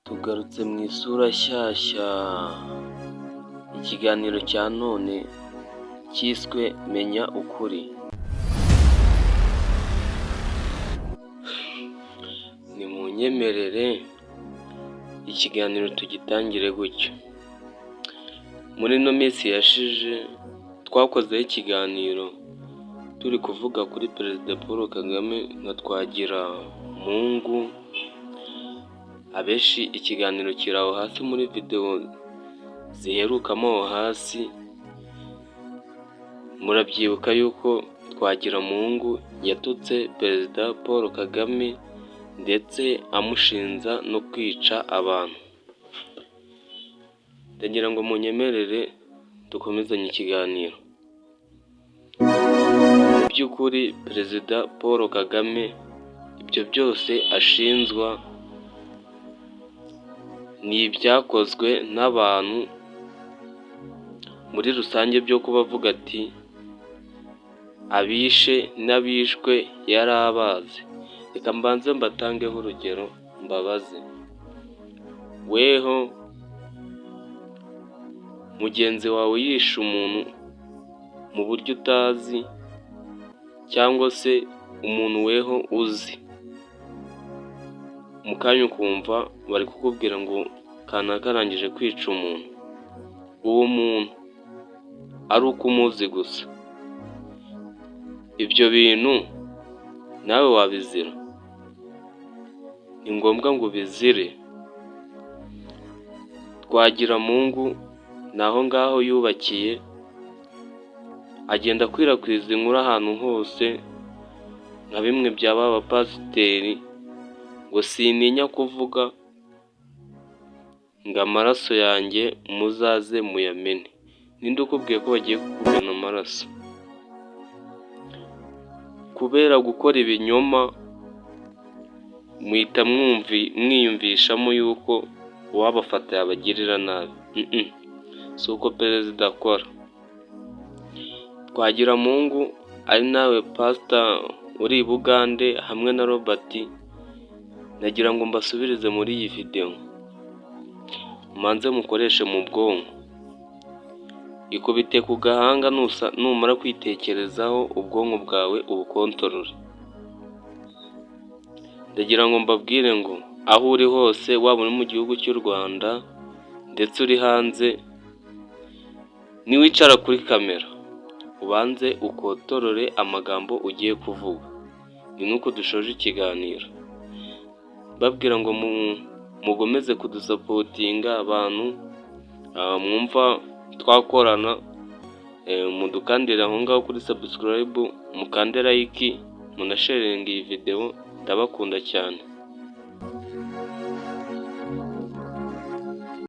Tugarutse mu isura nshyashya, ikiganiro cya none cyiswe menya ukuri. Nimunyemerere ikiganiro tugitangire gutyo. Muri ino minsi yashize twakozeho ikiganiro turi kuvuga kuri perezida Paul Kagame na twagiramungu. Abenshi ikiganiro kiri aho hasi muri video ziherukamo aho hasi. Murabyibuka yuko twagiramungu yatutse perezida Paul Kagame ndetse amushinja no kwica abantu. Ndagira ngo munyemerere dukomezanye ikiganiro. Mu by'ukuri perezida Paul Kagame ibyo byose ashinjwa ni ibyakozwe n'abantu muri rusange byo kubavuga ati abishe n'abishwe yari abazi. Reka mbanze mbatangeho urugero mbabaze. Weho mugenzi wawe yishe umuntu mu buryo utazi cyangwa se umuntu weho uzi, mu kanya ukumva bari kukubwira ngo kanaka arangije kwica umuntu, uwo muntu ari uko umuzi gusa. Ibyo bintu nawe wabizira? Ni ngombwa ngo ubizire? Twagiramungu naho ngaho yubakiye, agenda akwirakwiza inkuru ahantu hose nka bimwe byaba abapasiteri ngo sintinya kuvuga ngo amaraso yanjye muzaze muyamene. Ninde ukubwiye ko bagiye kukumena amaraso? Kubera gukora ibinyoma muhita mwiyumvishamo yuko uwabafata yabagirira nabi. Si uko perezida akora. Twagiramungu ari nawe pasita uri i Bugande hamwe na Robert, nagira ngo mbasubirize muri iyi video, mubanze mukoreshe mu bwonko, ikubite ku gahanga, numara kwitekerezaho ubwonko bwawe ubukontorore. Ndagira ngo mbabwire ngo aho uri hose, waba uri mu gihugu cy'u Rwanda ndetse uri hanze, niwicara kuri kamera ubanze ukotorore amagambo ugiye kuvuga. Ni nuko dushoje ikiganiro babwira ngo mugomeze kudusapotinga. Abantu mwumva twakorana, mudukandire aho ngaho kuri subscribe, mukande like, munasharinga iyi video. Ndabakunda cyane.